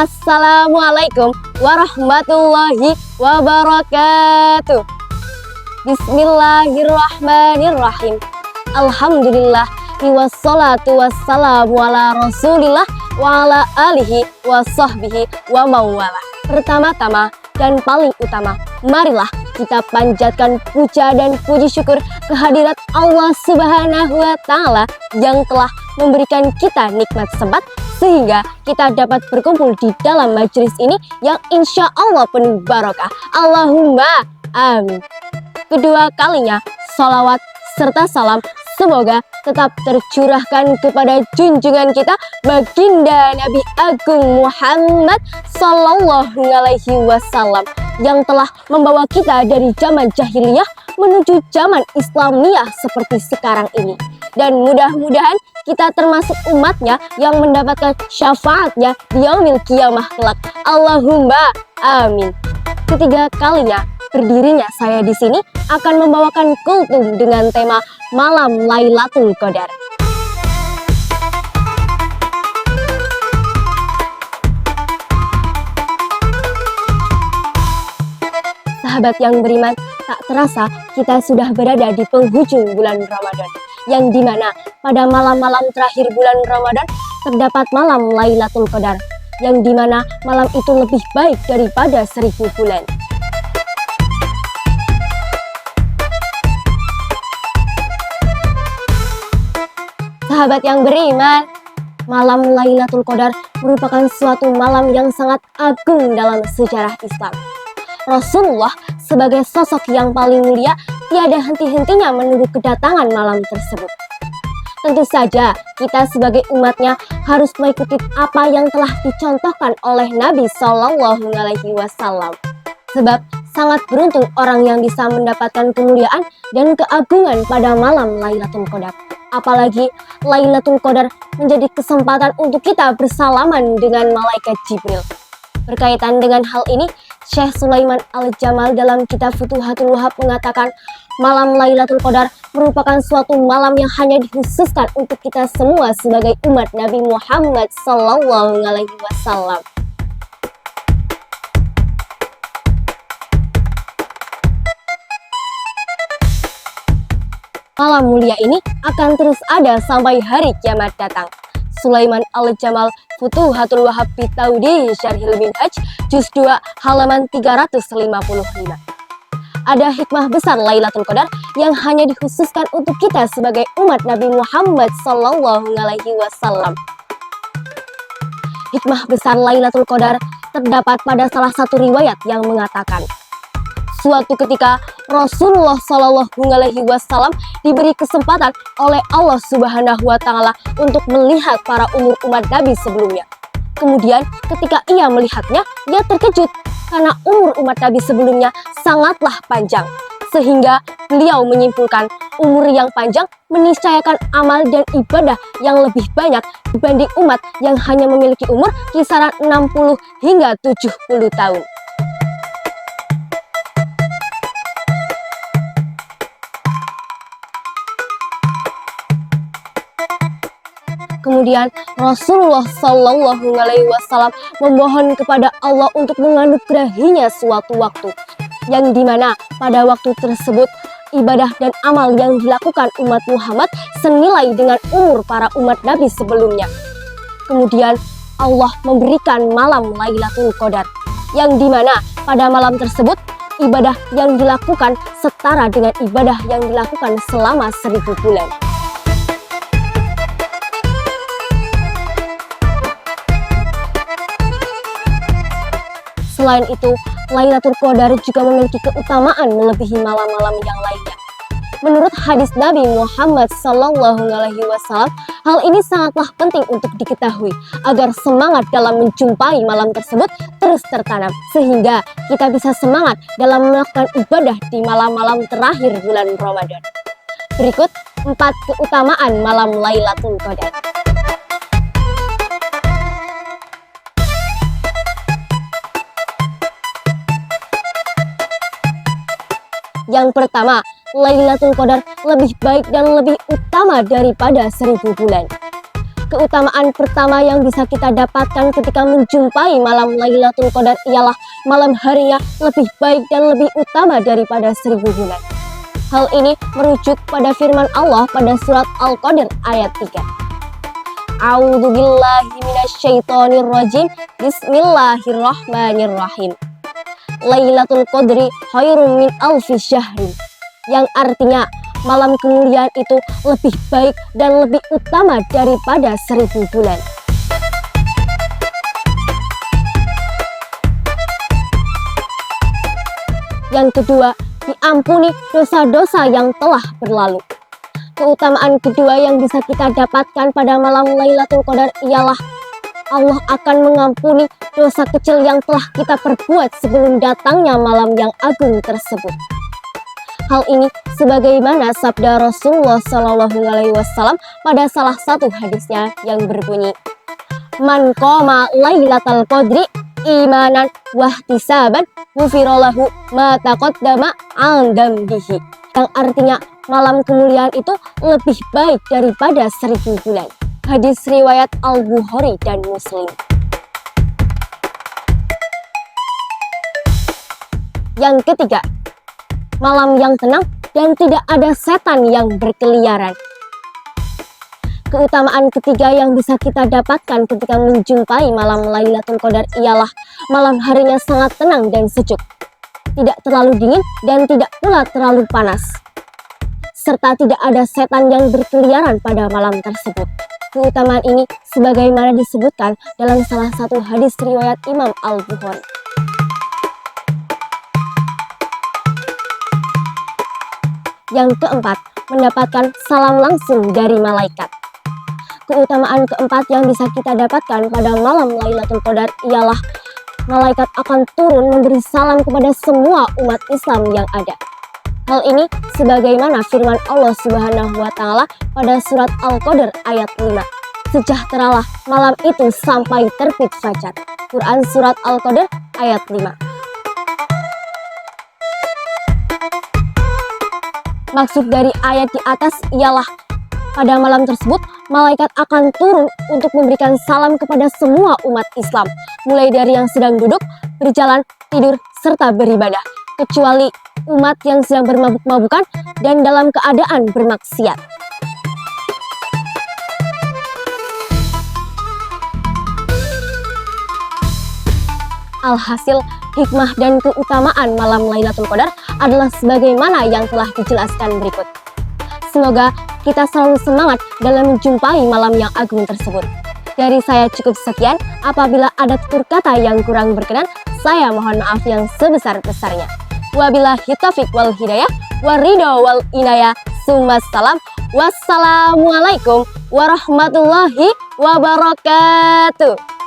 Assalamualaikum warahmatullahi wabarakatuh. Bismillahirrahmanirrahim. Alhamdulillah wassalatu wassalamu ala rasulillah wa ala alihi wa sahbihi wa mawala. Pertama-tama dan paling utama, marilah kita panjatkan puja dan puji syukur kehadirat Allah Subhanahu wa Ta'ala yang telah memberikan kita nikmat sebat sehingga kita dapat berkumpul di dalam majelis ini yang insya Allah penuh barokah. Allahumma amin. Kedua kalinya, salawat serta salam semoga tetap tercurahkan kepada junjungan kita baginda Nabi Agung Muhammad Sallallahu Alaihi Wasallam yang telah membawa kita dari zaman jahiliyah menuju zaman Islamiyah seperti sekarang ini. Dan mudah-mudahan kita termasuk umatnya yang mendapatkan syafaatnya di yaumil qiyamah kelak. Allahumma amin. Ketiga kalinya berdirinya saya di sini akan membawakan kultum dengan tema Malam Lailatul Qadar. Sahabat yang beriman, tak terasa kita sudah berada di penghujung bulan Ramadan, yang dimana pada malam-malam terakhir bulan Ramadan terdapat malam Lailatul Qadar, yang dimana malam itu lebih baik daripada 1000 bulan. Sahabat yang beriman, malam Lailatul Qadar merupakan suatu malam yang sangat agung dalam sejarah Islam. Rasulullah sebagai sosok yang paling mulia tiada henti-hentinya menunggu kedatangan malam tersebut. Tentu saja kita sebagai umatnya harus mengikuti apa yang telah dicontohkan oleh Nabi Shallallahu Alaihi Wasallam. Sebab sangat beruntung orang yang bisa mendapatkan kemuliaan dan keagungan pada malam Lailatul Qadar. Apalagi Lailatul Qadar menjadi kesempatan untuk kita bersalaman dengan malaikat Jibril. Berkaitan dengan hal ini, Syekh Sulaiman Al-Jamal dalam kitab Futuhatul Wahhab mengatakan malam Lailatul Qadar merupakan suatu malam yang hanya dikhususkan untuk kita semua sebagai umat Nabi Muhammad Sallallahu Alaihi Wasallam. Malam mulia ini akan terus ada sampai hari kiamat datang. Sulaiman Al-Jamal Futuhatul Wahhab Bitaudi Syarhil Minhaj Juz 2 halaman 355. Ada hikmah besar Lailatul Qadar yang hanya dikhususkan untuk kita sebagai umat Nabi Muhammad Sallallahu Alaihi Wasallam. Hikmah besar Lailatul Qadar terdapat pada salah satu riwayat yang mengatakan, suatu ketika Rasulullah Shallallahu Alaihi Wasallam diberi kesempatan oleh Allah Subhanahu Wa Taala untuk melihat para umat Nabi sebelumnya. Kemudian ketika ia melihatnya, ia terkejut karena umat Nabi sebelumnya sangatlah panjang, sehingga beliau menyimpulkan umur yang panjang meniscayakan amal dan ibadah yang lebih banyak dibanding umat yang hanya memiliki umur kisaran 60 hingga 70 tahun. Kemudian Rasulullah Shallallahu Alaihi Wasallam memohon kepada Allah untuk menganugerahinya suatu waktu, yang dimana pada waktu tersebut ibadah dan amal yang dilakukan umat Muhammad senilai dengan umur para umat Nabi sebelumnya. Kemudian Allah memberikan malam Lailatul Qadar, yang dimana pada malam tersebut ibadah yang dilakukan setara dengan ibadah yang dilakukan selama 1000 bulan. Selain itu, Lailatul Qadar juga memiliki keutamaan melebihi malam-malam yang lainnya. Menurut hadis Nabi Muhammad Sallallahu Alaihi Wasallam, hal ini sangatlah penting untuk diketahui agar semangat dalam menjumpai malam tersebut terus tertanam, sehingga kita bisa semangat dalam melakukan ibadah di malam-malam terakhir bulan Ramadan. Berikut 4 keutamaan malam Lailatul Qadar. Yang pertama, Lailatul Qadar lebih baik dan lebih utama daripada 1000 bulan. Keutamaan pertama yang bisa kita dapatkan ketika menjumpai malam Lailatul Qadar ialah malam harinya lebih baik dan lebih utama daripada 1000 bulan. Hal ini merujuk pada firman Allah pada surat Al-Qadr ayat 3. A'udzubillahi minasyaitonirrajim. Bismillahirrahmanirrahim. Lailatul Qadri khairum min alfi syahrin. Yang artinya malam kemuliaan itu lebih baik dan lebih utama daripada 1000 bulan. Yang kedua, diampuni dosa-dosa yang telah berlalu. Keutamaan kedua yang bisa kita dapatkan pada malam Lailatul Qadar ialah Allah akan mengampuni dosa kecil yang telah kita perbuat sebelum datangnya malam yang agung tersebut. Hal ini sebagaimana sabda Rasulullah SAW pada salah satu hadisnya yang berbunyi, "Man qama lailatal qadri imanan wahtisaban ghufira lahu ma taqaddama an dzambihi." Yang artinya malam kemuliaan itu lebih baik daripada 1000 bulan. Hadis riwayat Al-Bukhari dan Muslim. Yang ketiga, malam yang tenang dan tidak ada setan yang berkeliaran. Keutamaan ketiga yang bisa kita dapatkan ketika menjumpai malam Lailatul Qadar ialah malam harinya sangat tenang dan sejuk, tidak terlalu dingin dan tidak pula terlalu panas, serta tidak ada setan yang berkeliaran pada malam tersebut. Keutamaan ini sebagaimana disebutkan dalam salah satu hadis riwayat Imam Al-Bukhari. Yang keempat, mendapatkan salam langsung dari malaikat. Keutamaan keempat yang bisa kita dapatkan pada malam Lailatul Qadar ialah malaikat akan turun memberi salam kepada semua umat Islam yang ada. Hal ini sebagaimana firman Allah Subhanahu wa Ta'ala pada surat Al-Qadr ayat 5. Sejahteralah malam itu sampai terbit fajar. Quran surat Al-Qadr ayat 5. Maksud dari ayat di atas ialah pada malam tersebut malaikat akan turun untuk memberikan salam kepada semua umat Islam, mulai dari yang sedang duduk, berjalan, tidur, serta beribadah, kecuali umat yang sedang bermabuk-mabukan dan dalam keadaan bermaksiat. Alhasil, hikmah dan keutamaan malam Lailatul Qadar adalah sebagaimana yang telah dijelaskan berikut. Semoga kita selalu semangat dalam menjumpai malam yang agung tersebut. Dari saya cukup sekian. Apabila ada tutur kata yang kurang berkenan, saya mohon maaf yang sebesar-besarnya. Wabillahi taufiq wal hidayah, waridho wal inayah, summassalam. Wassalamualaikum warahmatullahi wabarakatuh.